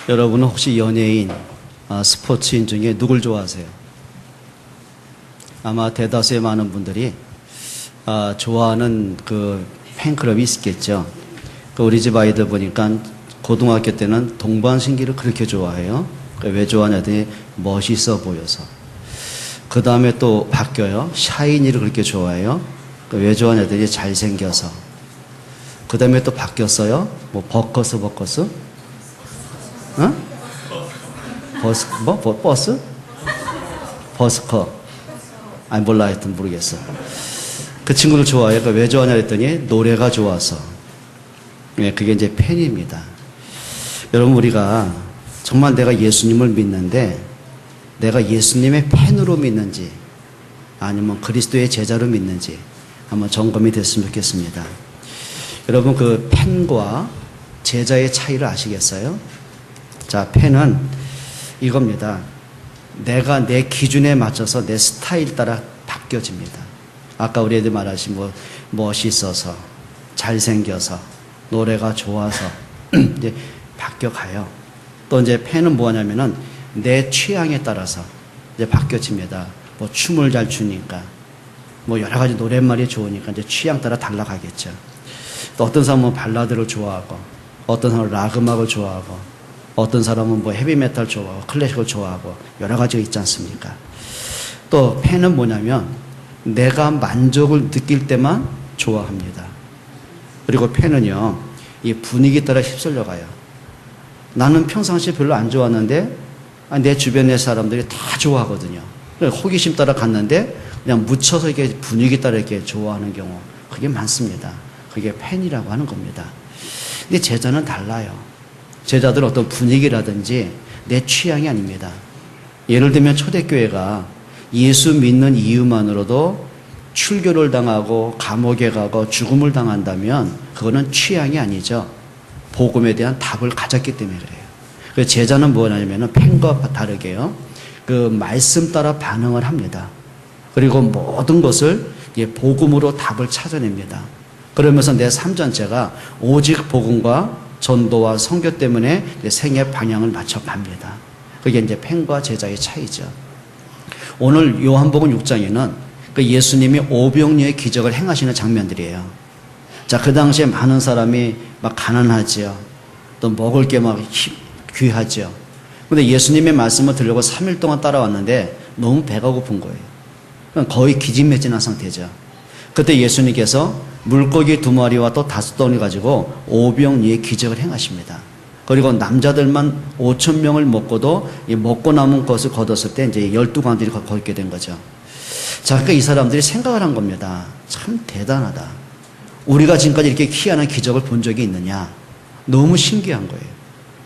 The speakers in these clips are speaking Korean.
여러분은 혹시 연예인, 스포츠인 중에 누굴 좋아하세요? 아마 대다수의 많은 분들이 좋아하는 그 팬클럽이 있겠죠. 우리 집 아이들 보니까 고등학교 때는 동방신기를 그렇게 좋아해요. 왜 좋아하냐더니 멋있어 보여서. 그 다음에 또 바뀌어요. 샤이니를 그렇게 좋아해요. 왜 좋아하냐더니 잘생겨서. 그 다음에 또 바뀌었어요. 뭐 버커스? 어? 버스? 버스커. 아니 몰라 하여튼 모르겠어. 그 친구를 좋아해요. 왜 좋아하냐 했더니 노래가 좋아서. 네, 그게 이제 팬입니다. 여러분, 우리가 정말 내가 예수님을 믿는데 내가 예수님의 팬으로 믿는지 아니면 그리스도의 제자로 믿는지 한번 점검이 됐으면 좋겠습니다. 여러분, 그 팬과 제자의 차이를 아시겠어요? 자, 팬은 이겁니다. 내가 내 기준에 맞춰서 내 스타일 따라 바뀌어집니다. 아까 우리 애들 말하신 뭐 멋있어서, 잘생겨서, 노래가 좋아서 이제 바뀌어가요. 또 이제 팬은 뭐냐면은 내 취향에 따라서 이제 바뀌어집니다. 뭐 춤을 잘 추니까, 뭐 여러 가지 노랫말이 좋으니까 이제 취향 따라 달라가겠죠. 또 어떤 사람은 발라드를 좋아하고, 어떤 사람은 락 음악을 좋아하고, 어떤 사람은 뭐 헤비메탈 좋아하고, 클래식을 좋아하고, 여러 가지가 있지 않습니까? 또 팬은 뭐냐면 내가 만족을 느낄 때만 좋아합니다. 그리고 팬은요, 이 분위기 따라 휩쓸려 가요. 나는 평상시에 별로 안 좋았는데 내 주변의 사람들이 다 좋아하거든요. 호기심 따라 갔는데 그냥 묻혀서 이렇게 분위기 따라 이렇게 좋아하는 경우, 그게 많습니다. 그게 팬이라고 하는 겁니다. 근데 제자는 달라요. 제자들은 어떤 분위기라든지 내 취향이 아닙니다. 예를 들면 초대교회가 예수 믿는 이유만으로도 출교를 당하고 감옥에 가고 죽음을 당한다면 그거는 취향이 아니죠. 복음에 대한 답을 가졌기 때문에 그래요. 그래서 제자는 뭐냐면 팬과 다르게요, 그 말씀 따라 반응을 합니다. 그리고 모든 것을 복음으로 답을 찾아냅니다. 그러면서 내 삶 전체가 오직 복음과 전도와 선교 때문에 내 생의 방향을 맞춰갑니다. 그게 이제 팬과 제자의 차이죠. 오늘 요한복음 6장에는 그 예수님이 오병이어의 기적을 행하시는 장면들이에요. 자, 그 당시에 많은 사람이 막 가난하지요. 또 먹을 게 막 귀하죠. 근데 예수님의 말씀을 들으려고 3일 동안 따라왔는데 너무 배가 고픈 거예요. 거의 기진맥진한 상태죠. 그때 예수님께서 물고기 2마리와 또 5덩이 가지고 오병이어의 기적을 행하십니다. 그리고 남자들만 5,000명을 먹고도 이 먹고 남은 것을 거뒀을 때 이제 12광들이 걷게 된 거죠. 자, 그러니까 이 사람들이 생각을 한 겁니다. 참 대단하다. 우리가 지금까지 이렇게 희한한 기적을 본 적이 있느냐. 너무 신기한 거예요.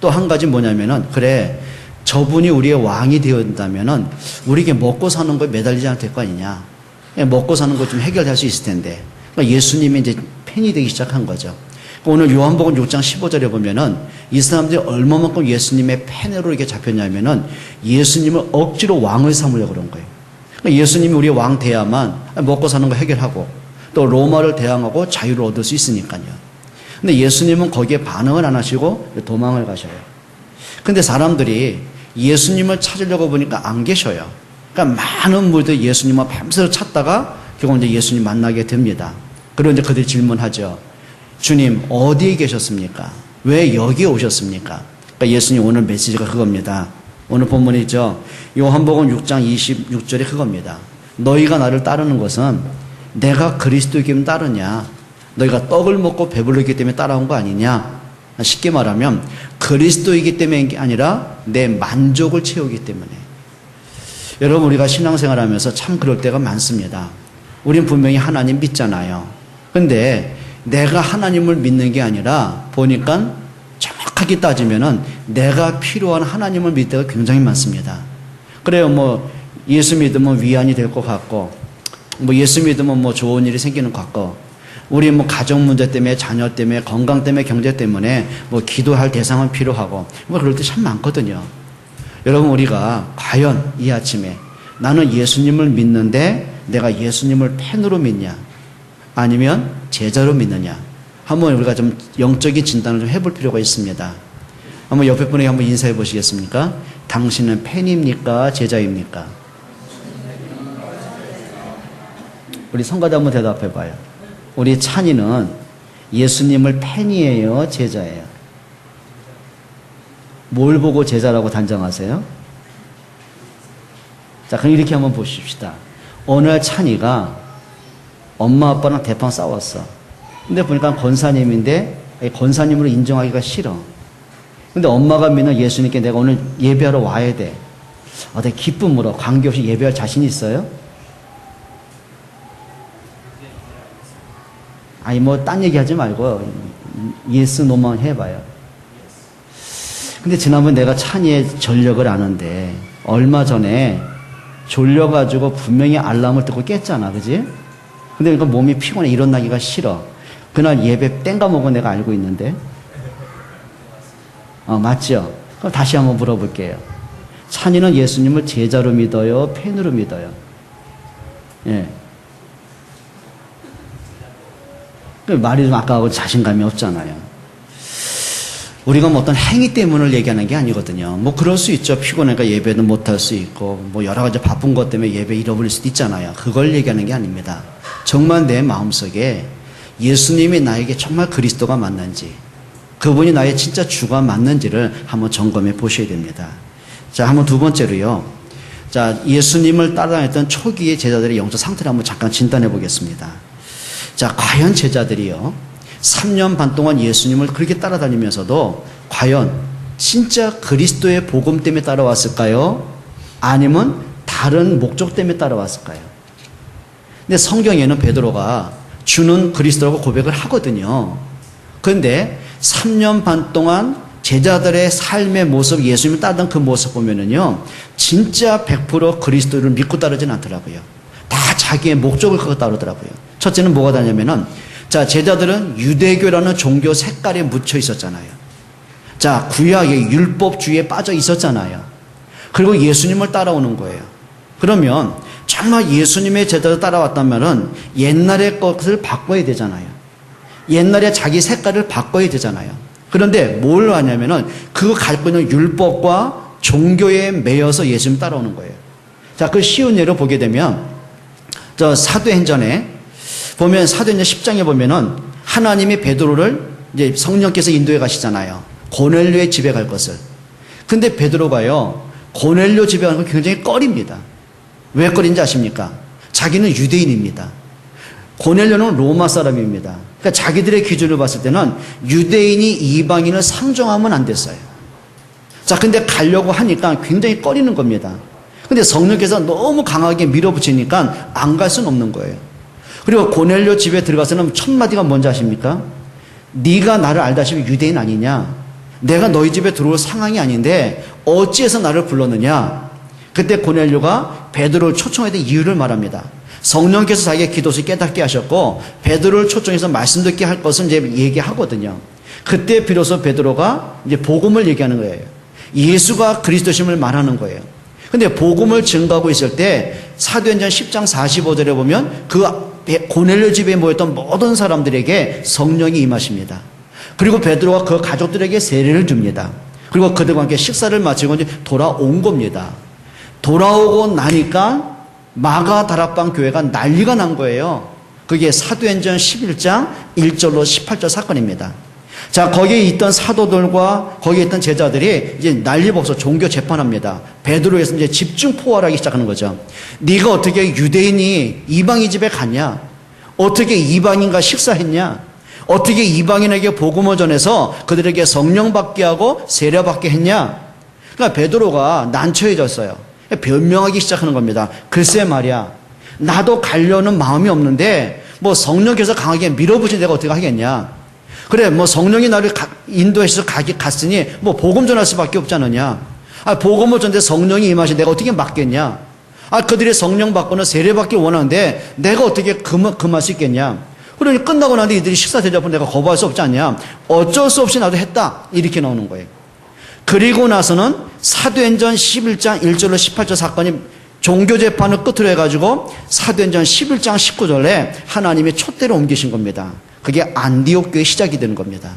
또 한 가지 뭐냐면은, 그래, 저분이 우리의 왕이 되었다면은 우리에게 먹고 사는 거에 매달리지 않을 거 아니냐. 먹고 사는 거 좀 해결할 수 있을 텐데. 그러니까 예수님이 이제 팬이 되기 시작한 거죠. 오늘 요한복음 6장 15절에 보면은 이 사람들이 얼마만큼 예수님의 팬으로 이렇게 잡혔냐면은 예수님을 억지로 왕을 삼으려고 그런 거예요. 그러니까 예수님이 우리의 왕 돼야만 먹고 사는 거 해결하고 또 로마를 대항하고 자유를 얻을 수 있으니까요. 근데 예수님은 거기에 반응을 안 하시고 도망을 가셔요. 근데 사람들이 예수님을 찾으려고 보니까 안 계셔요. 그러니까 많은 무리들이 예수님을 밤새도록 찾다가 결국 이제 예수님 만나게 됩니다. 그리고 이제 그들이 질문하죠. 주님, 어디에 계셨습니까? 왜 여기에 오셨습니까? 그러니까 예수님 오늘 메시지가 그겁니다. 오늘 본문이죠. 요한복음 6장 26절에 그겁니다. 너희가 나를 따르는 것은 내가 그리스도이기 때문에 따르냐? 너희가 떡을 먹고 배부르기 때문에 따라온 거 아니냐? 쉽게 말하면 그리스도이기 때문에 아니라 내 만족을 채우기 때문에. 여러분, 우리가 신앙생활하면서 참 그럴 때가 많습니다. 우린 분명히 하나님 믿잖아요. 근데 내가 하나님을 믿는 게 아니라 보니까 정확하게 따지면은 내가 필요한 하나님을 믿을 때가 굉장히 많습니다. 그래요, 뭐 예수 믿으면 위안이 될 것 같고, 뭐 예수 믿으면 뭐 좋은 일이 생기는 것 같고, 우리 뭐 가정 문제 때문에, 자녀 때문에, 건강 때문에, 경제 때문에 뭐 기도할 대상은 필요하고, 뭐 그럴 때 참 많거든요. 여러분, 우리가 과연 이 아침에 나는 예수님을 믿는데 내가 예수님을 팬으로 믿냐? 아니면 제자로 믿느냐? 한번 우리가 좀 영적인 진단을 좀 해볼 필요가 있습니다. 한번 옆에 분에게 한번 인사해 보시겠습니까? 당신은 팬입니까? 제자입니까? 우리 성가대 한번 대답해 봐요. 우리 찬이는 예수님을 팬이에요? 제자예요? 뭘 보고 제자라고 단정하세요? 자, 그럼 이렇게 한번 보십시다. 어느 날 찬이가 엄마 아빠랑 대판 싸웠어. 근데 보니까 권사님인데 권사님으로 인정하기가 싫어. 근데 엄마가 믿는 예수님께 내가 오늘 예배하러 와야 돼. 내가 기쁨으로 관계없이 예배할 자신 있어요? 아니 뭐 딴 얘기하지 말고 예스 노만 해봐요. 근데 지난번 내가 찬이의 전력을 아는데 얼마 전에 졸려가지고 분명히 알람을 듣고 깼잖아, 그지? 근데 그러니까 몸이 피곤해, 일어나기가 싫어. 그날 예배 땡가먹어 내가 알고 있는데. 맞죠? 그럼 다시 한번 물어볼게요. 찬이는 예수님을 제자로 믿어요? 팬으로 믿어요? 예. 말이 좀 아까하고 자신감이 없잖아요. 우리가 뭐 어떤 행위 때문을 얘기하는 게 아니거든요. 뭐 그럴 수 있죠. 피곤하니까 예배도 못할 수 있고 뭐 여러 가지 바쁜 것 때문에 예배 잃어버릴 수도 있잖아요. 그걸 얘기하는 게 아닙니다. 정말 내 마음속에 예수님이 나에게 정말 그리스도가 맞는지, 그분이 나의 진짜 주가 맞는지를 한번 점검해 보셔야 됩니다. 자, 한번 두 번째로요. 자, 예수님을 따라다녔던 초기의 제자들의 영적 상태를 한번 잠깐 진단해 보겠습니다. 자, 과연 제자들이요, 3년 반 동안 예수님을 그렇게 따라다니면서도 과연 진짜 그리스도의 복음 때문에 따라왔을까요? 아니면 다른 목적 때문에 따라왔을까요? 근데 성경에는 베드로가 주는 그리스도라고 고백을 하거든요. 그런데 3년 반 동안 제자들의 삶의 모습, 예수님을 따르던 그 모습 보면은요, 진짜 100% 그리스도를 믿고 따르진 않더라고요. 다 자기의 목적을 갖고 따르더라고요. 첫째는 뭐가 다냐면은, 자, 제자들은 유대교라는 종교 색깔에 묻혀 있었잖아요. 자, 구약의 율법주의에 빠져 있었잖아요. 그리고 예수님을 따라오는 거예요. 그러면 정말 예수님의 제자를 따라왔다면은 옛날의 것을 바꿔야 되잖아요. 옛날에 자기 색깔을 바꿔야 되잖아요. 그런데 뭘 하냐면은 그거 갖고 있는 율법과 종교에 매여서 예수님 따라오는 거예요. 자, 그 쉬운 예로 보게 되면 저 사도행전에 보면 사도행전 10장에 보면은 하나님이 베드로를 이제 성령께서 인도해 가시잖아요. 고넬료의 집에 갈 것을. 근데 베드로가요, 고넬료 집에 가는 거 굉장히 꺼립니다. 왜 꺼린지 아십니까? 자기는 유대인입니다. 고넬료는 로마 사람입니다. 그러니까 자기들의 기준을 봤을 때는 유대인이 이방인을 상종하면 안 됐어요. 자, 근데 가려고 하니까 굉장히 꺼리는 겁니다. 근데 성령께서 너무 강하게 밀어붙이니까 안 갈 수는 없는 거예요. 그리고 고넬료 집에 들어가서는 첫 마디가 뭔지 아십니까? 네가 나를 알다시피 유대인 아니냐? 내가 너희 집에 들어올 상황이 아닌데 어찌해서 나를 불렀느냐? 그때 고넬료가 베드로를 초청해야 될 이유를 말합니다. 성령께서 자기의 기도를 깨닫게 하셨고 베드로를 초청해서 말씀 듣게 할 것을 이제 얘기하거든요. 그때 비로소 베드로가 이제 복음을 얘기하는 거예요. 예수가 그리스도심을 말하는 거예요. 근데 복음을 증거하고 있을 때 사도행전 10장 45절에 보면 그 고넬료 집에 모였던 모든 사람들에게 성령이 임하십니다. 그리고 베드로가 그 가족들에게 세례를 줍니다. 그리고 그들과 함께 식사를 마치고 이제 돌아온 겁니다. 돌아오고 나니까 마가 다락방 교회가 난리가 난 거예요. 그게 사도행전 11장 1절로 18절 사건입니다. 자, 거기에 있던 사도들과 거기에 있던 제자들이 이제 난리법석 종교 재판합니다. 베드로에서 이제 집중 포괄하기 시작하는 거죠. 네가 어떻게 유대인이 이방인 집에 갔냐? 어떻게 이방인과 식사했냐? 어떻게 이방인에게 복음을 전해서 그들에게 성령 받게 하고 세례 받게 했냐? 그러니까 베드로가 난처해졌어요. 변명하기 시작하는 겁니다. 글쎄 말이야, 나도 가려는 마음이 없는데 뭐 성령께서 강하게 밀어붙인 내가 어떻게 하겠냐? 그래, 뭐 성령이 나를 인도해서 갔으니 뭐 복음 전할 수밖에 없지 않느냐? 복음을 전하는데 성령이 임하시 내가 어떻게 맡겠냐? 그들이 성령 받고는 세례 받기 원하는데 내가 어떻게 금할 수 있겠냐? 그러니 끝나고 나는데 이들이 식사 대접을 내가 거부할 수 없지 않냐? 어쩔 수 없이 나도 했다. 이렇게 나오는 거예요. 그리고 나서는 사도행전 11장 1절로 18절 사건이 종교재판을 끝으로 해가지고 사도행전 11장 19절에 하나님이 촛대를 옮기신 겁니다. 그게 안디옥 교회의 시작이 되는 겁니다.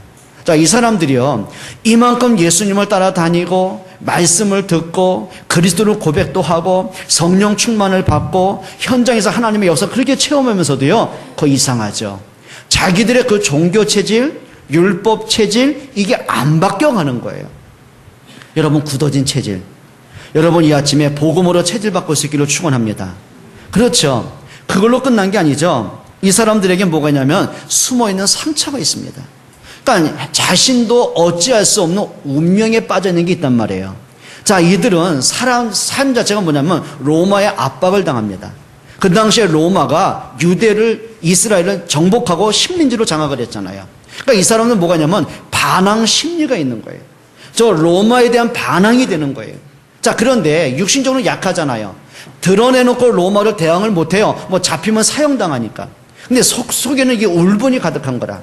자, 이 사람들이요, 이만큼 예수님을 따라다니고 말씀을 듣고 그리스도를 고백도 하고 성령 충만을 받고 현장에서 하나님의 역사 그렇게 체험하면서도요, 그거 이상하죠. 자기들의 그 종교 체질, 율법 체질, 이게 안 바뀌어가는 거예요. 여러분, 굳어진 체질, 여러분 이 아침에 복음으로 체질 바꿀 수 있기를 축원합니다. 그렇죠. 그걸로 끝난 게 아니죠. 이 사람들에게 뭐가 있냐면 숨어있는 상처가 있습니다. 그러니까 자신도 어찌할 수 없는 운명에 빠져 있는 게 있단 말이에요. 자, 이들은 삶 자체가 뭐냐면 로마의 압박을 당합니다. 그 당시에 로마가 유대를, 이스라엘을 정복하고 식민지로 장악을 했잖아요. 그러니까 이 사람은 뭐가 있냐면 반항 심리가 있는 거예요. 저 로마에 대한 반항이 되는 거예요. 자, 그런데 육신적으로 약하잖아요. 드러내놓고 로마를 대항을 못해요. 뭐 잡히면 사형당하니까. 근데 속에는 이게 울분이 가득한 거라.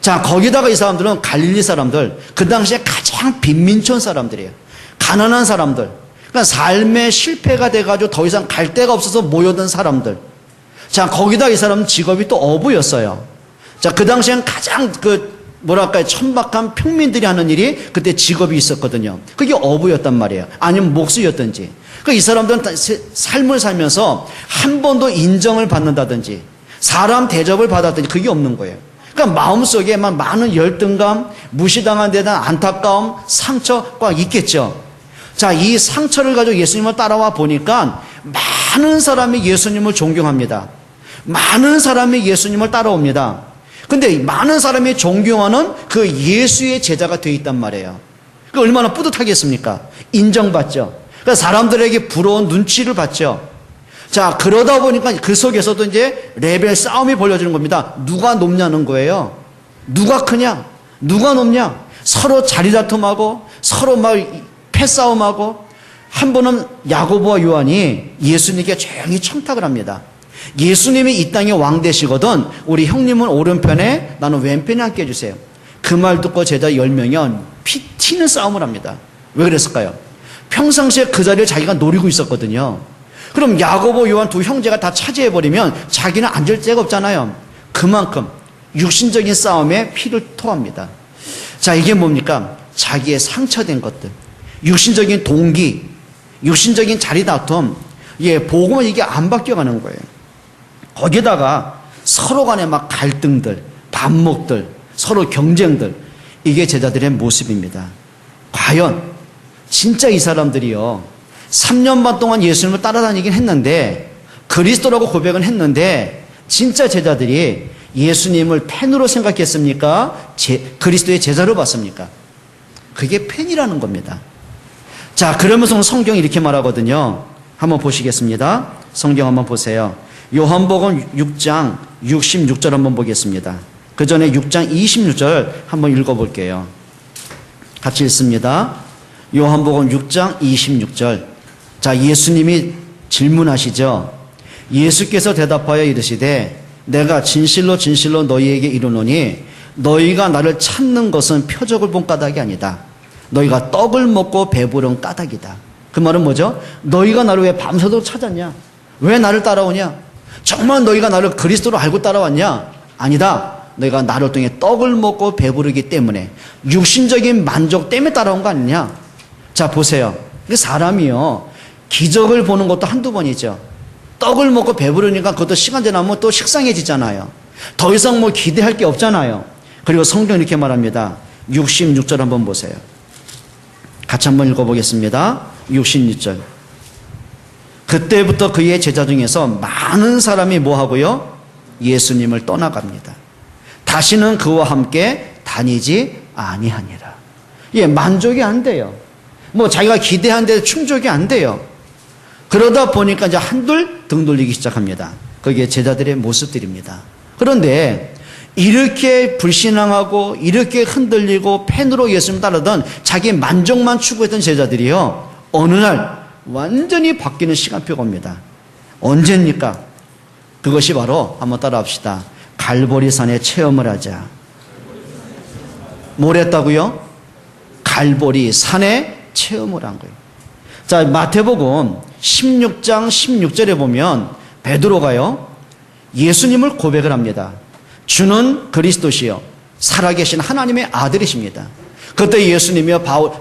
자, 거기다가 이 사람들은 갈릴리 사람들, 그 당시에 가장 빈민촌 사람들이에요. 가난한 사람들. 그러니까 삶의 실패가 돼가지고 더 이상 갈 데가 없어서 모여든 사람들. 자, 거기다 이 사람은 직업이 또 어부였어요. 자, 그 당시엔 가장 천박한 평민들이 하는 일이 그때 직업이 있었거든요. 그게 어부였단 말이에요. 아니면 목수였든지. 그러니까 이 사람들은 삶을 살면서 한 번도 인정을 받는다든지 사람 대접을 받았든지 그게 없는 거예요. 그러니까 마음속에만 많은 열등감, 무시당한 데 대한 안타까움, 상처가 있겠죠. 자, 이 상처를 가지고 예수님을 따라와 보니까 많은 사람이 예수님을 존경합니다. 많은 사람이 예수님을 따라옵니다. 근데 많은 사람이 존경하는 그 예수의 제자가 되어 있단 말이에요. 그 얼마나 뿌듯하겠습니까? 인정받죠. 그러니까 사람들에게 부러운 눈치를 받죠. 자, 그러다 보니까 그 속에서도 이제 레벨 싸움이 벌어지는 겁니다. 누가 높냐는 거예요. 누가 크냐? 누가 높냐? 서로 자리다툼하고 서로 막 패싸움하고. 한 번은 야고보와 요한이 예수님께 조용히 청탁을 합니다. 예수님이 이 땅의 왕 되시거든 우리 형님은 오른편에 나는 왼편에 앉게 해주세요. 그 말 듣고 제자 10명이 피 튀는 싸움을 합니다. 왜 그랬을까요? 평상시에 그 자리를 자기가 노리고 있었거든요. 그럼 야고보 요한 두 형제가 다 차지해버리면 자기는 앉을 데가 없잖아요. 그만큼 육신적인 싸움에 피를 토합니다. 자, 이게 뭡니까? 자기의 상처된 것들, 육신적인 동기, 육신적인 자리다툼, 복음은 이게 안 바뀌어가는 거예요. 거기다가 서로 간에 막 갈등들, 반목들, 서로 경쟁들, 이게 제자들의 모습입니다. 과연 진짜 이 사람들이요, 3년 반 동안 예수님을 따라다니긴 했는데 그리스도라고 고백은 했는데 진짜 제자들이 예수님을 팬으로 생각했습니까? 그리스도의 제자로 봤습니까? 그게 팬이라는 겁니다. 자, 그러면서 성경이 이렇게 말하거든요. 한번 보시겠습니다. 성경 한번 보세요. 요한복음 6장 66절 한번 보겠습니다. 그 전에 6장 26절 한번 읽어볼게요. 같이 읽습니다. 요한복음 6장 26절. 자, 예수님이 질문하시죠. 예수께서 대답하여 이르시되 내가 진실로 진실로 너희에게 이르노니 너희가 나를 찾는 것은 표적을 본 까닭이 아니다. 너희가 떡을 먹고 배부른 까닭이다. 그 말은 뭐죠? 너희가 나를 왜 밤새도록 찾았냐? 왜 나를 따라오냐? 정말 너희가 나를 그리스도로 알고 따라왔냐? 아니다. 너희가 나를 통해 떡을 먹고 배부르기 때문에, 육신적인 만족 때문에 따라온 거 아니냐? 자, 보세요. 사람이요, 기적을 보는 것도 한두 번이죠. 떡을 먹고 배부르니까 그것도 시간 지나면 또 식상해지잖아요. 더 이상 뭐 기대할 게 없잖아요. 그리고 성경 이렇게 말합니다. 66절 한번 보세요. 같이 한번 읽어보겠습니다. 66절. 그때부터 그의 제자 중에서 많은 사람이 뭐 하고요? 예수님을 떠나갑니다. 다시는 그와 함께 다니지 아니하니라. 만족이 안 돼요. 뭐 자기가 기대한 데 충족이 안 돼요. 그러다 보니까 이제 한둘 등 돌리기 시작합니다. 그게 제자들의 모습들입니다. 그런데 이렇게 불신앙하고 이렇게 흔들리고 팬으로 예수님 따르던 자기 만족만 추구했던 제자들이요, 어느 날 완전히 바뀌는 시간표가 옵니다. 언제입니까? 그것이 바로, 한번 따라합시다. 갈보리산에 체험을 하자. 뭘 했다고요? 갈보리 산에 체험을 한 거예요. 자, 마태복음 16장 16절에 보면 베드로가요, 예수님을 고백을 합니다. 주는 그리스도시요 살아계신 하나님의 아들이십니다. 그때 예수님이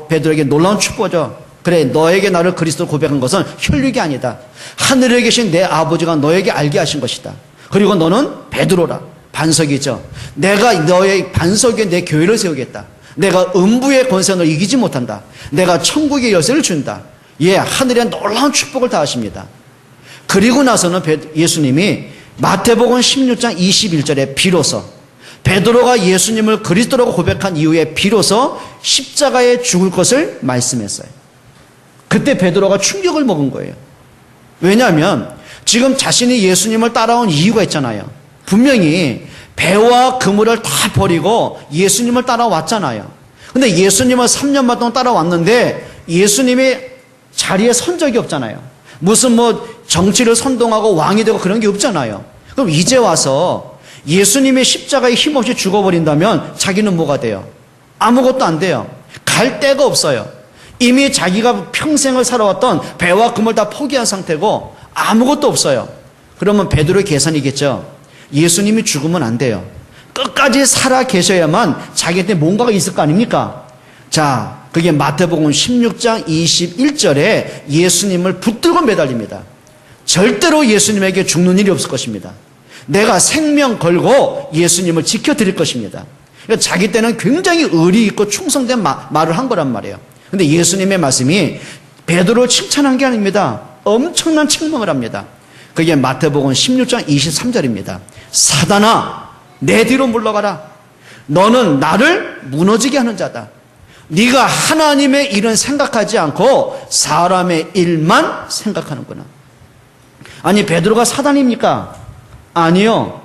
베드로에게 놀라운 축복이죠. 그래, 너에게 나를 그리스도로 고백한 것은 혈육이 아니다. 하늘에 계신 내 아버지가 너에게 알게 하신 것이다. 그리고 너는 베드로라. 반석이죠. 내가 너의 반석 위에 내 교회를 세우겠다. 내가 음부의 권세를 이기지 못한다. 내가 천국의 열쇠를 준다. 예, 하늘에 놀라운 축복을 다하십니다. 그리고 나서는 예수님이 마태복음 16장 21절에 비로소 베드로가 예수님을 그리스도라고 고백한 이후에 비로소 십자가에 죽을 것을 말씀했어요. 그때 베드로가 충격을 먹은 거예요. 왜냐하면 지금 자신이 예수님을 따라온 이유가 있잖아요. 분명히 배와 그물을 다 버리고 예수님을 따라왔잖아요. 근데 예수님을 3년만 동안 따라왔는데 예수님이 자리에 선 적이 없잖아요. 무슨 정치를 선동하고 왕이 되고 그런 게 없잖아요. 그럼 이제 와서 예수님의 십자가에 힘없이 죽어버린다면 자기는 뭐가 돼요? 아무것도 안 돼요. 갈 데가 없어요. 이미 자기가 평생을 살아왔던 배와 그물 다 포기한 상태고 아무것도 없어요. 그러면 베드로의 계산이겠죠. 예수님이 죽으면 안 돼요. 끝까지 살아 계셔야만 자기한테 뭔가가 있을 거 아닙니까? 자, 그게 마태복음 16장 21절에 예수님을 붙들고 매달립니다. 절대로 예수님에게 죽는 일이 없을 것입니다. 내가 생명 걸고 예수님을 지켜드릴 것입니다. 그러니까 자기 때는 굉장히 의리 있고 충성된 말을 한 거란 말이에요. 근데 예수님의 말씀이 베드로를 칭찬한 게 아닙니다. 엄청난 책망을 합니다. 그게 마태복음 16장 23절입니다. 사단아, 내 뒤로 물러가라. 너는 나를 무너지게 하는 자다. 네가 하나님의 일은 생각하지 않고 사람의 일만 생각하는구나. 아니, 베드로가 사단입니까? 아니요.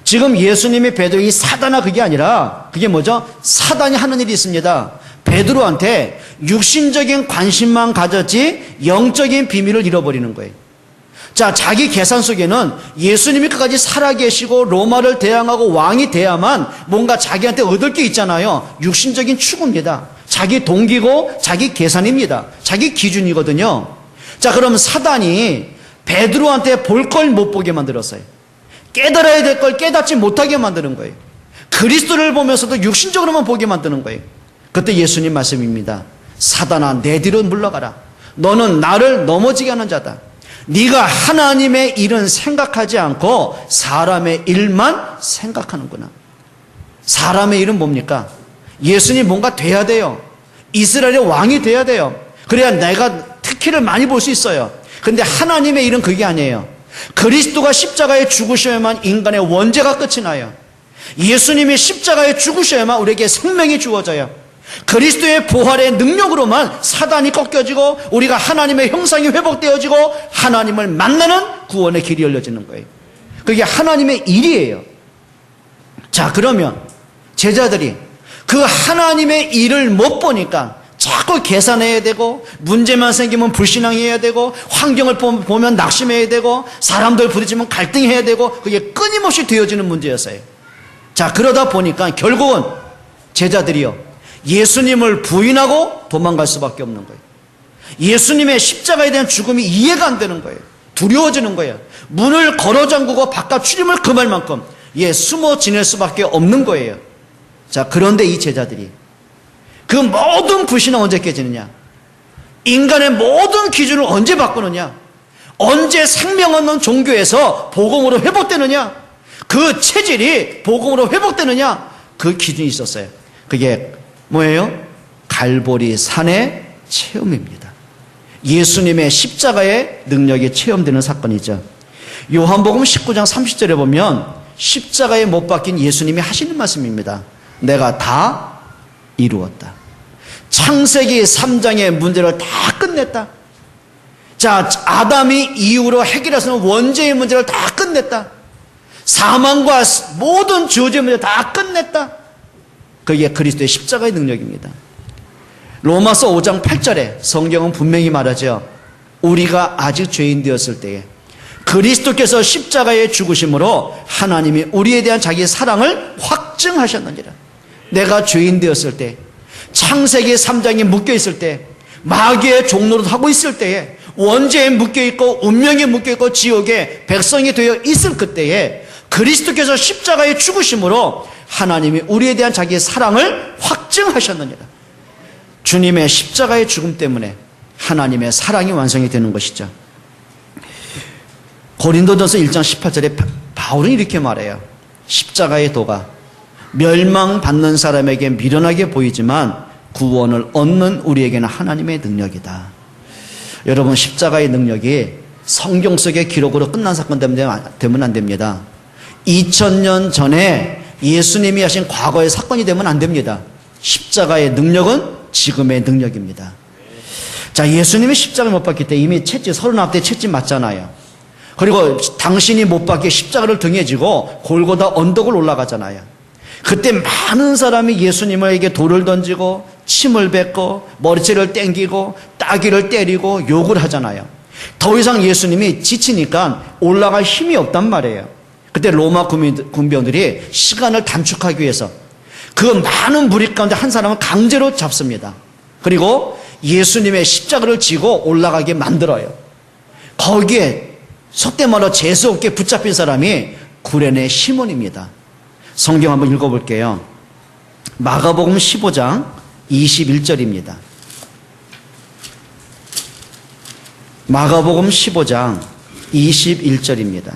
지금 예수님이 베드로에게 사단아 그게 아니라 그게 뭐죠? 사단이 하는 일이 있습니다. 베드로한테 육신적인 관심만 가졌지 영적인 비밀을 잃어버리는 거예요. 자, 자기 계산 속에는 예수님이 끝까지 살아계시고 로마를 대항하고 왕이 돼야만 뭔가 자기한테 얻을 게 있잖아요. 육신적인 추구입니다. 자기 동기고 자기 계산입니다. 자기 기준이거든요. 자, 그럼 사단이 베드로한테 볼 걸 못 보게 만들었어요. 깨달아야 될 걸 깨닫지 못하게 만드는 거예요. 그리스도를 보면서도 육신적으로만 보게 만드는 거예요. 그때 예수님 말씀입니다. 사단아, 내 뒤로 물러가라. 너는 나를 넘어지게 하는 자다. 네가 하나님의 일은 생각하지 않고 사람의 일만 생각하는구나. 사람의 일은 뭡니까? 예수님 뭔가 돼야 돼요. 이스라엘의 왕이 돼야 돼요. 그래야 내가 특혜를 많이 볼 수 있어요. 근데 하나님의 일은 그게 아니에요. 그리스도가 십자가에 죽으셔야만 인간의 원죄가 끝이 나요. 예수님이 십자가에 죽으셔야만 우리에게 생명이 주어져요. 그리스도의 부활의 능력으로만 사단이 꺾여지고 우리가 하나님의 형상이 회복되어지고 하나님을 만나는 구원의 길이 열려지는 거예요. 그게 하나님의 일이에요. 자, 그러면 제자들이 그 하나님의 일을 못 보니까 자꾸 계산해야 되고 문제만 생기면 불신앙해야 되고 환경을 보면 낙심해야 되고 사람들 부딪히면 갈등해야 되고 그게 끊임없이 되어지는 문제였어요. 자, 그러다 보니까 결국은 제자들이요 예수님을 부인하고 도망갈 수밖에 없는 거예요. 예수님의 십자가에 대한 죽음이 이해가 안 되는 거예요. 두려워지는 거예요. 문을 걸어 잠그고 바깥 출입을 금할 만큼 숨어 지낼 수밖에 없는 거예요. 자, 그런데 이 제자들이 그 모든 불신은 언제 깨지느냐? 인간의 모든 기준을 언제 바꾸느냐? 언제 생명 없는 종교에서 복음으로 회복되느냐? 그 체질이 복음으로 회복되느냐? 그 기준이 있었어요. 그게 뭐예요? 갈보리 산의 체험입니다. 예수님의 십자가의 능력이 체험되는 사건이죠. 요한복음 19장 30절에 보면 십자가에 못 박힌 예수님이 하시는 말씀입니다. 내가 다 이루었다. 창세기 3장의 문제를 다 끝냈다. 자, 아담이 이후로 해결할 수 있는 원죄의 문제를 다 끝냈다. 사망과 모든 저주의 문제를 다 끝냈다. 그게 그리스도의 십자가의 능력입니다. 로마서 5장 8절에 성경은 분명히 말하죠. 우리가 아직 죄인 되었을 때에 그리스도께서 십자가에 죽으심으로 하나님이 우리에 대한 자기의 사랑을 확증하셨느니라. 내가 죄인 되었을 때, 창세기 3장에 묶여있을 때, 마귀의 종노릇 하고 있을 때에, 원죄에 묶여있고 운명에 묶여있고 지옥에 백성이 되어 있을 그때에 그리스도께서 십자가에 죽으심으로 하나님이 우리에 대한 자기의 사랑을 확증하셨느니라. 주님의 십자가의 죽음 때문에 하나님의 사랑이 완성이 되는 것이죠. 고린도전서 1장 18절에 바울은 이렇게 말해요. 십자가의 도가 멸망받는 사람에게 미련하게 보이지만 구원을 얻는 우리에게는 하나님의 능력이다. 여러분, 십자가의 능력이 성경 속의 기록으로 끝난 사건 되면 안 됩니다. 2000년 전에 예수님이 하신 과거의 사건이 되면 안 됩니다. 십자가의 능력은 지금의 능력입니다. 자, 예수님이 십자가를 못 박힐 때 이미 채찍 39대 채찍 맞잖아요. 그리고 당신이 못 박혀 십자가를 등에 지고 골고다 언덕을 올라가잖아요. 그때 많은 사람이 예수님에게 돌을 던지고 침을 뱉고 머리채를 땡기고 따귀를 때리고 욕을 하잖아요. 더 이상 예수님이 지치니까 올라갈 힘이 없단 말이에요. 그때 로마 군병들이 시간을 단축하기 위해서 그 많은 무리 가운데 한 사람을 강제로 잡습니다. 그리고 예수님의 십자가를 지고 올라가게 만들어요. 거기에 속된 말로 재수없게 붙잡힌 사람이 구레네 시몬입니다. 성경 한번 읽어볼게요. 마가복음 15장 21절입니다. 마가복음 15장 21절입니다.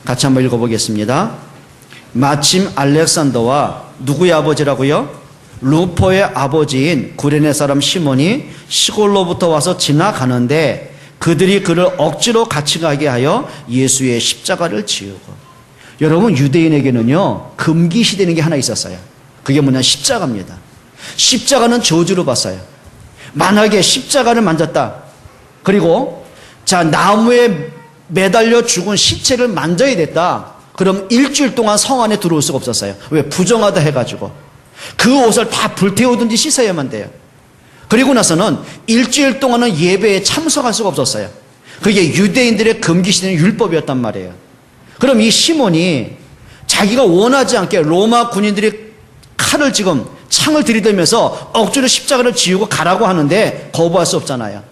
같이 한번 읽어보겠습니다. 마침 알렉산더와 누구의 아버지라고요? 루포의 아버지인 구레네 사람 시몬이 시골로부터 와서 지나가는데 그들이 그를 억지로 같이 가게 하여 예수의 십자가를 지우고. 여러분, 유대인에게는요 금기시되는 게 하나 있었어요. 그게 뭐냐? 십자가입니다. 십자가는 저주로 봤어요. 만약에 십자가를 만졌다, 그리고 자 나무에 매달려 죽은 시체를 만져야 됐다, 그럼 일주일 동안 성 안에 들어올 수가 없었어요. 왜? 부정하다 해가지고 그 옷을 다 불태우든지 씻어야만 돼요. 그리고 나서는 일주일 동안은 예배에 참석할 수가 없었어요. 그게 유대인들의 금기시되는 율법이었단 말이에요. 그럼 이 시몬이 자기가 원하지 않게 로마 군인들이 칼을 지금 창을 들이대면서 억지로 십자가를 지우고 가라고 하는데 거부할 수 없잖아요.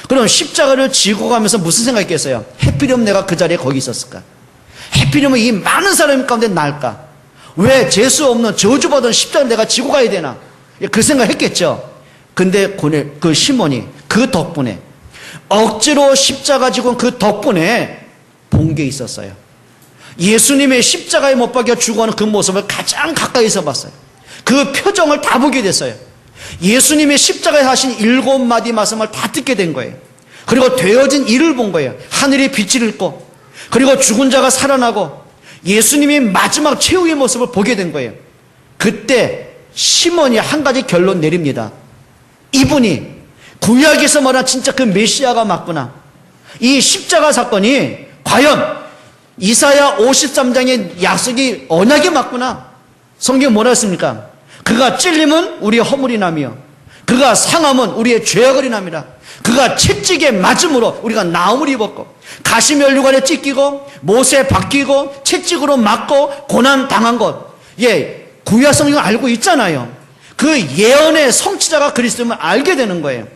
그럼 십자가를 지고 가면서 무슨 생각했겠어요? 해피리면 내가 그 자리에 거기 있었을까? 해피리면 이 많은 사람 가운데 날까? 왜 재수 없는 저주받은 십자가를 내가 지고 가야 되나? 그 생각했겠죠. 근데 그 시몬이 그 덕분에, 억지로 십자가 지고 그 덕분에 본 게 있었어요. 예수님의 십자가에 못 박혀 죽어가는 그 모습을 가장 가까이서 봤어요. 그 표정을 다 보게 됐어요. 예수님의 십자가에 하신 7마디 말씀을 다 듣게 된 거예요. 그리고 되어진 일을 본 거예요. 하늘이 빛을 잃고, 그리고 죽은 자가 살아나고, 예수님이 마지막 최후의 모습을 보게 된 거예요. 그때 시몬이 한 가지 결론 내립니다. 이분이 구약에서 말한 진짜 그 메시아가 맞구나. 이 십자가 사건이 과연 이사야 53장의 약속이 언약이 맞구나. 성경 뭐라 했습니까? 그가 찔림은 우리의 허물이 남이요, 그가 상함은 우리의 죄악을 인함이라. 그가 채찍에 맞음으로 우리가 나음을 입었고, 가시면류관에 찢기고 못에 박히고 채찍으로 맞고 고난 당한 것. 예, 구약 성경 알고 있잖아요. 그 예언의 성취자가 그리스도임을 알게 되는 거예요.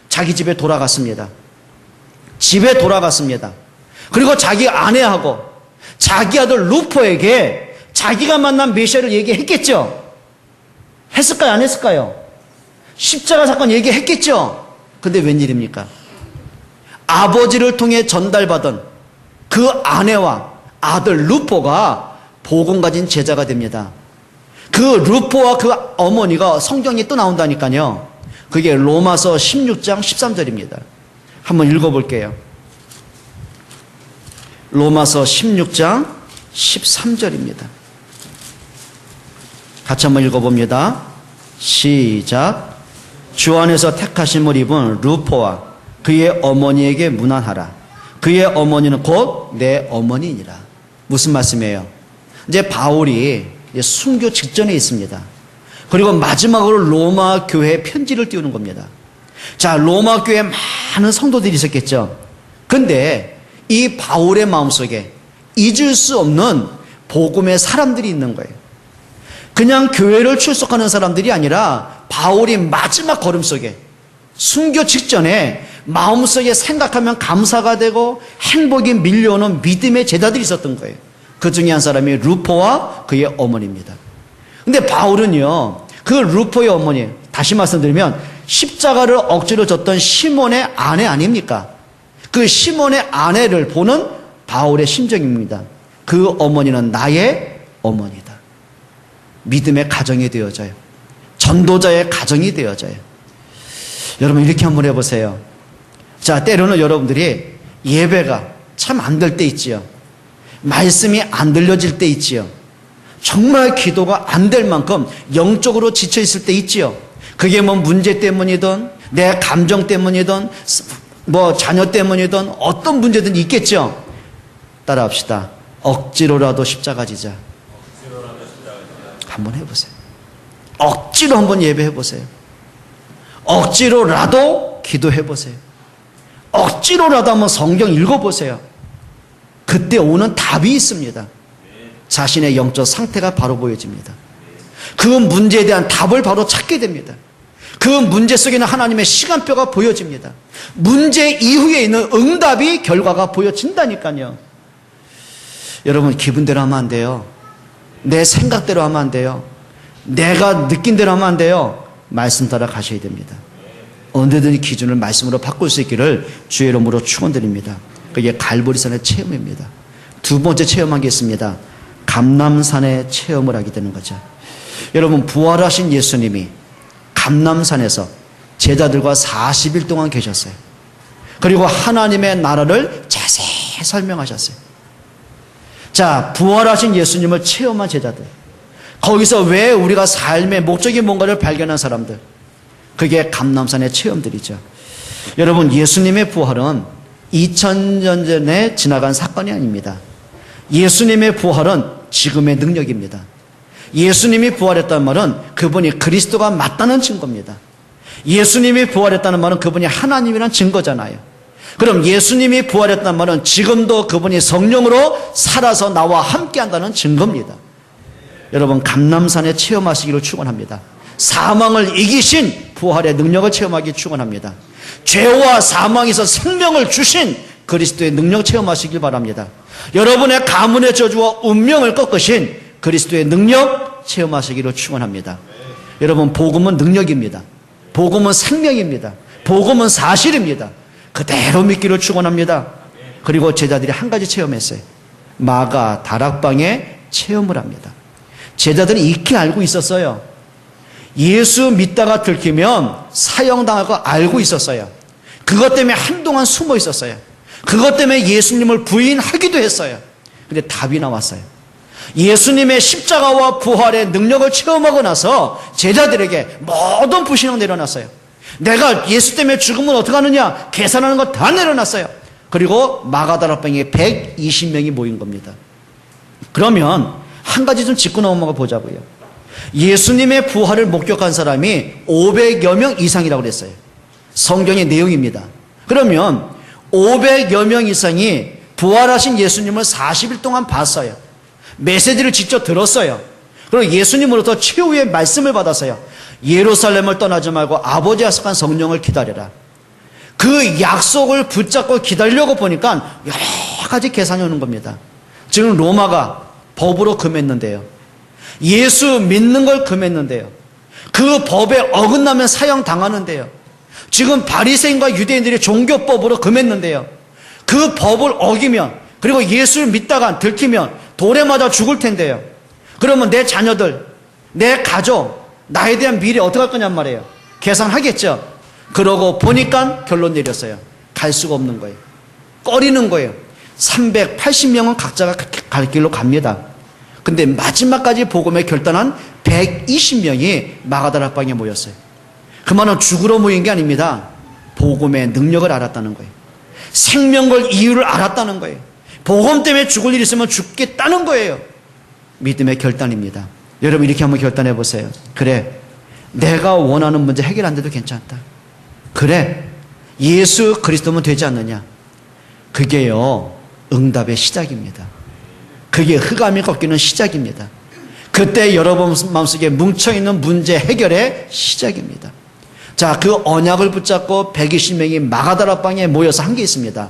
자기 집에 돌아갔습니다. 집에 돌아갔습니다. 그리고 자기 아내하고 자기 아들 루포에게 자기가 만난 메시아를 얘기했겠죠. 했을까요? 안 했을까요? 십자가 사건 얘기했겠죠. 근데 웬일입니까? 아버지를 통해 전달받은 그 아내와 아들 루포가 복음 가진 제자가 됩니다. 그 루포와 그 어머니가 성경에 또 나온다니까요. 그게 로마서 16장 13절입니다. 한번 읽어볼게요. 로마서 16장 13절입니다. 같이 한번 읽어봅니다. 시작. 주 안에서 택하심을 입은 루포와 그의 어머니에게 문안하라. 그의 어머니는 곧 내 어머니니라. 무슨 말씀이에요? 이제 바울이 순교 직전에 있습니다. 그리고 마지막으로 로마 교회에 편지를 띄우는 겁니다. 자, 로마 교회에 많은 성도들이 있었겠죠. 근데 이 바울의 마음속에 잊을 수 없는 복음의 사람들이 있는 거예요. 그냥 교회를 출석하는 사람들이 아니라 바울이 마지막 걸음 속에, 순교 직전에 마음속에 생각하면 감사가 되고 행복이 밀려오는 믿음의 제자들이 있었던 거예요. 그 중에 한 사람이 루포와 그의 어머니입니다. 근데 바울은요, 그 루포의 어머니, 다시 말씀드리면 십자가를 억지로 졌던 시몬의 아내 아닙니까? 그 시몬의 아내를 보는 바울의 심정입니다. 그 어머니는 나의 어머니다. 믿음의 가정이 되어져요. 전도자의 가정이 되어져요. 여러분 이렇게 한번 해보세요. 자, 때로는 여러분들이 예배가 참 안 될 때 있지요. 말씀이 안 들려질 때 있지요. 정말 기도가 안 될 만큼 영적으로 지쳐 있을 때 있지요. 그게 뭐 문제 때문이든 내 감정 때문이든 뭐 자녀 때문이든 어떤 문제든 있겠죠. 따라합시다. 억지로라도 십자가 지자. 한번 해보세요. 억지로 한번 예배해보세요. 억지로라도 기도해보세요. 억지로라도 한번 성경 읽어보세요. 그때 오는 답이 있습니다. 자신의 영적 상태가 바로 보여집니다. 그 문제에 대한 답을 바로 찾게 됩니다. 그 문제 속에는 하나님의 시간표가 보여집니다. 문제 이후에 있는 응답이 결과가 보여진다니까요. 여러분 기분대로 하면 안 돼요. 내 생각대로 하면 안 돼요. 내가 느낀 대로 하면 안 돼요. 말씀 따라 가셔야 됩니다. 언제든지 기준을 말씀으로 바꿀 수 있기를 주의 이름으로 축원드립니다. 그게 갈보리산의 체험입니다. 두 번째 체험한 게 있습니다. 감람산의 체험을 하게 되는 거죠. 여러분 부활하신 예수님이 감람산에서 제자들과 40일 동안 계셨어요. 그리고 하나님의 나라를 자세히 설명하셨어요. 자, 부활하신 예수님을 체험한 제자들, 거기서 왜 우리가 삶의 목적이 뭔가를 발견한 사람들, 그게 감람산의 체험들이죠. 여러분 예수님의 부활은 2000년 전에 지나간 사건이 아닙니다. 예수님의 부활은 지금의 능력입니다. 예수님이 부활했다는 말은 그분이 그리스도가 맞다는 증거입니다. 예수님이 부활했다는 말은 그분이 하나님이라는 증거잖아요. 그럼 예수님이 부활했다는 말은 지금도 그분이 성령으로 살아서 나와 함께한다는 증거입니다. 여러분 감람산에 체험하시기를 축원합니다. 사망을 이기신 부활의 능력을 체험하기 축원합니다. 죄와 사망에서 생명을 주신 그리스도의 능력 체험하시길 바랍니다. 여러분의 가문의 저주와 운명을 꺾으신 그리스도의 능력 체험하시기를 축원합니다. 여러분 복음은 능력입니다. 복음은 생명입니다. 복음은 사실입니다. 그대로 믿기를 축원합니다. 그리고 제자들이 한 가지 체험했어요. 마가 다락방에 체험을 합니다. 제자들이 익히 알고 있었어요. 예수 믿다가 들키면 사형당할 거 알고 있었어요. 그것 때문에 한동안 숨어 있었어요. 그것 때문에 예수님을 부인하기도 했어요. 근데 답이 나왔어요. 예수님의 십자가와 부활의 능력을 체험하고 나서 제자들에게 모든 불신앙 내려놨어요. 내가 예수 때문에 죽으면 어떡하느냐 계산하는 거 다 내려놨어요. 그리고 마가다락방에 120명이 모인 겁니다. 그러면 한 가지 좀 짚고 넘어가 보자고요. 예수님의 부활을 목격한 사람이 500여 명 이상이라고 그랬어요. 성경의 내용입니다. 그러면 500여 명 이상이 부활하신 예수님을 40일 동안 봤어요. 메시지를 직접 들었어요. 그리고 예수님으로부터 최후의 말씀을 받았어요. 예루살렘을 떠나지 말고 아버지 약속한 성령을 기다려라. 그 약속을 붙잡고 기다리려고 보니까 여러 가지 계산이 오는 겁니다. 지금 로마가 법으로 금했는데요. 예수 믿는 걸 금했는데요. 그 법에 어긋나면 사형 당하는데요. 지금 바리새인과 유대인들이 종교법으로 금했는데요. 그 법을 어기면 그리고 예수를 믿다가 들키면 돌에 맞아 죽을 텐데요. 그러면 내 자녀들, 내 가족, 나에 대한 미래 어떻게 할 거냔 말이에요. 계산하겠죠. 그러고 보니까 결론 내렸어요. 갈 수가 없는 거예요. 꺼리는 거예요. 380명은 각자가 갈 길로 갑니다. 근데 마지막까지 복음에 결단한 120명이 마가다락방에 모였어요. 그 말은 죽으러 모인 게 아닙니다. 복음의 능력을 알았다는 거예요. 생명 걸 이유를 알았다는 거예요. 복음 때문에 죽을 일 있으면 죽겠다는 거예요. 믿음의 결단입니다. 여러분 이렇게 한번 결단해 보세요. 그래, 내가 원하는 문제 해결 안 돼도 괜찮다. 그래, 예수 그리스도면 되지 않느냐. 그게요 응답의 시작입니다. 그게 흑암이 꺾이는 시작입니다. 그때 여러분 마음속에 뭉쳐있는 문제 해결의 시작입니다. 자, 그 언약을 붙잡고 120명이 마가다락방에 모여서 한 게 있습니다.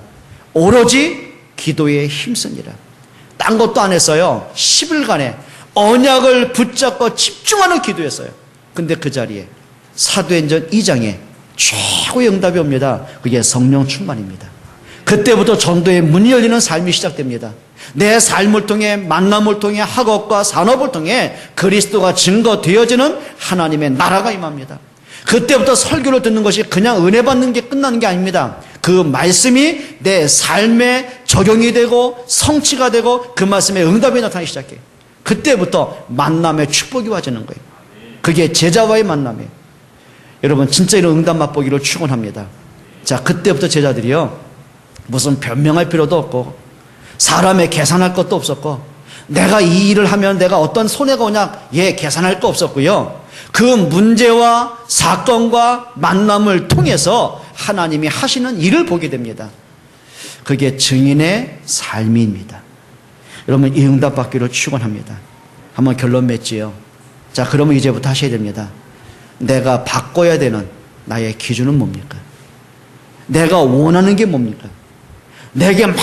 오로지 기도에 힘쓰니라. 딴 것도 안 했어요. 10일간에 언약을 붙잡고 집중하는 기도였어요. 근데 그 자리에 사도행전 2장에 최고의 응답이 옵니다. 그게 성령 충만입니다. 그때부터 전도의 문이 열리는 삶이 시작됩니다. 내 삶을 통해, 만남을 통해, 학업과 산업을 통해 그리스도가 증거되어지는 하나님의 나라가 임합니다. 그때부터 설교를 듣는 것이 그냥 은혜 받는 게 끝나는 게 아닙니다. 그 말씀이 내 삶에 적용이 되고 성취가 되고 그 말씀에 응답이 나타나기 시작해요. 그때부터 만남의 축복이 와지는 거예요. 그게 제자와의 만남이에요. 여러분 진짜 이런 응답 맛보기를 축원합니다. 자, 그때부터 제자들이요, 무슨 변명할 필요도 없고 사람의 계산할 것도 없었고 내가 이 일을 하면 내가 어떤 손해가 오냐 계산할 거 없었고요. 그 문제와 사건과 만남을 통해서 하나님이 하시는 일을 보게 됩니다. 그게 증인의 삶입니다. 여러분 이 응답 받기를 축원합니다. 한번 결론 맺지요. 자, 그러면 이제부터 하셔야 됩니다. 내가 바꿔야 되는 나의 기준은 뭡니까? 내가 원하는 게 뭡니까? 내게 막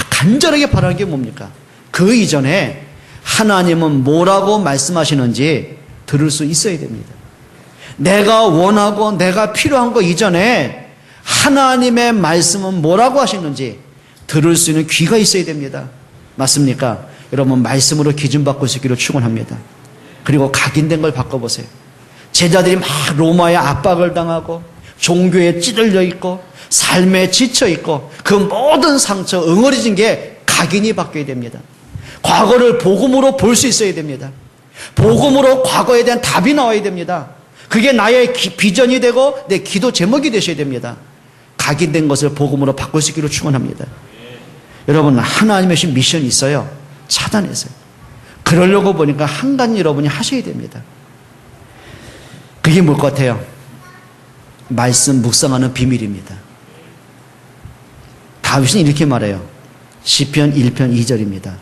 간절하게 바라는 게 뭡니까? 그 이전에 하나님은 뭐라고 말씀하시는지 들을 수 있어야 됩니다. 내가 원하고 내가 필요한 거 이전에 하나님의 말씀은 뭐라고 하시는지 들을 수 있는 귀가 있어야 됩니다. 맞습니까? 여러분 말씀으로 기준 바꿀 수 있기를 축원합니다. 그리고 각인된 걸 바꿔보세요. 제자들이 막 로마의 압박을 당하고 종교에 찌들려 있고 삶에 지쳐 있고 그 모든 상처 응어리진 게 각인이 바뀌어야 됩니다. 과거를 복음으로 볼 수 있어야 됩니다. 복음으로 과거에 대한 답이 나와야 됩니다. 그게 나의 비전이 되고 내 기도 제목이 되셔야 됩니다. 각인된 것을 복음으로 바꿀 수 있기를 축원합니다. 여러분 하나님의 신 미션이 있어요. 차단해서요. 그러려고 보니까 한 가지 여러분이 하셔야 됩니다. 그게 뭘 것 같아요? 말씀 묵상하는 비밀입니다. 다윗은 이렇게 말해요. 시편 1편 2절입니다.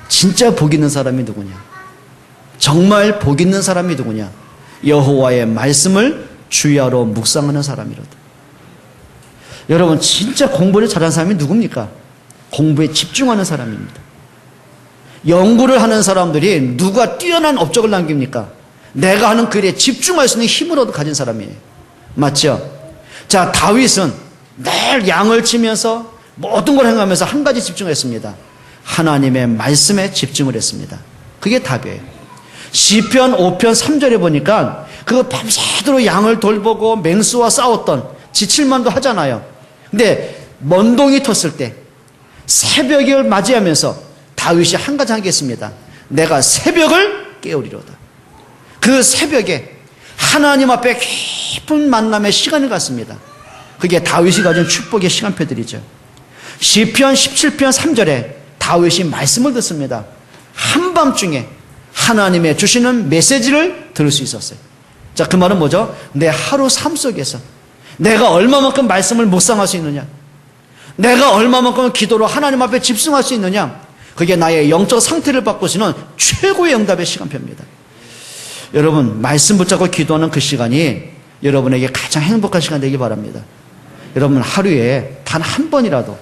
진짜 복 있는 사람이 누구냐? 정말 복 있는 사람이 누구냐? 여호와의 말씀을 주야로 묵상하는 사람이로다. 여러분 진짜 공부를 잘하는 사람이 누굽니까? 공부에 집중하는 사람입니다. 연구를 하는 사람들이 누가 뛰어난 업적을 남깁니까? 내가 하는 그 일에 집중할 수 있는 힘을 가진 사람이에요. 맞죠? 자, 다윗은 매일 양을 치면서 모든 걸 행하면서 한 가지 집중했습니다. 하나님의 말씀에 집중을 했습니다. 그게 답이에요. 시편 5편 3절에 보니까 그 밤새도록 양을 돌보고 맹수와 싸웠던 지칠만도 하잖아요. 근데 먼동이 텄을 때 새벽을 맞이하면서 다윗이 한 가지 하겠습니다. 내가 새벽을 깨우리로다. 그 새벽에 하나님 앞에 깊은 만남의 시간을 갖습니다. 그게 다윗이 가진 축복의 시간표들이죠. 시편 17편 3절에 다윗이 말씀을 듣습니다. 한밤중에 하나님의 주시는 메시지를 들을 수 있었어요. 자, 그 말은 뭐죠? 내 하루 삶 속에서 내가 얼마만큼 말씀을 묵상할 수 있느냐, 내가 얼마만큼 기도로 하나님 앞에 집중할 수 있느냐, 그게 나의 영적 상태를 바꾸시는 최고의 응답의 시간표입니다. 여러분 말씀 붙잡고 기도하는 그 시간이 여러분에게 가장 행복한 시간 되기 바랍니다. 여러분 하루에 단 한 번이라도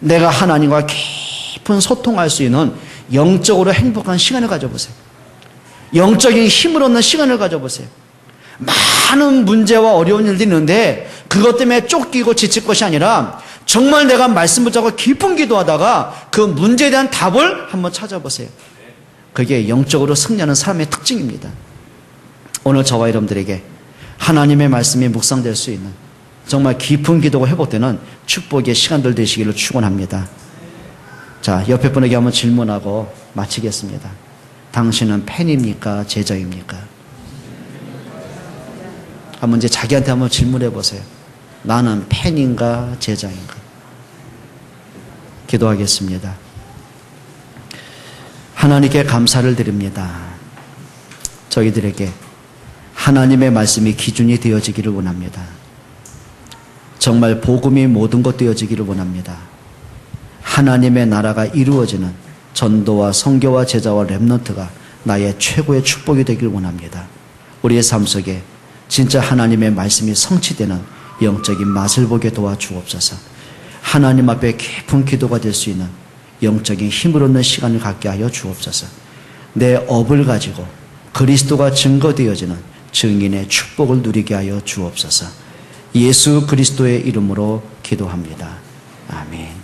내가 하나님과 깊은 소통할 수 있는 영적으로 행복한 시간을 가져보세요. 영적인 힘을 얻는 시간을 가져보세요. 많은 문제와 어려운 일들이 있는데 그것 때문에 쫓기고 지칠 것이 아니라 정말 내가 말씀 붙잡고 깊은 기도하다가 그 문제에 대한 답을 한번 찾아보세요. 그게 영적으로 승리하는 사람의 특징입니다. 오늘 저와 여러분들에게 하나님의 말씀이 묵상될 수 있는 정말 깊은 기도가 회복되는 축복의 시간들 되시기를 축원합니다. 자, 옆에 분에게 한번 질문하고 마치겠습니다. 당신은 팬입니까? 제자입니까? 한번 이제 자기한테 한번 질문해 보세요. 나는 팬인가? 제자인가? 기도하겠습니다. 하나님께 감사를 드립니다. 저희들에게 하나님의 말씀이 기준이 되어지기를 원합니다. 정말 복음이 모든 것 되어지기를 원합니다. 하나님의 나라가 이루어지는 전도와 선교와 제자와 렘넌트가 나의 최고의 축복이 되기를 원합니다. 우리의 삶 속에 진짜 하나님의 말씀이 성취되는 영적인 맛을 보게 도와주옵소서. 하나님 앞에 깊은 기도가 될 수 있는 영적인 힘을 얻는 시간을 갖게 하여 주옵소서. 내 업을 가지고 그리스도가 증거되어지는 증인의 축복을 누리게 하여 주옵소서. 예수 그리스도의 이름으로 기도합니다. 아멘.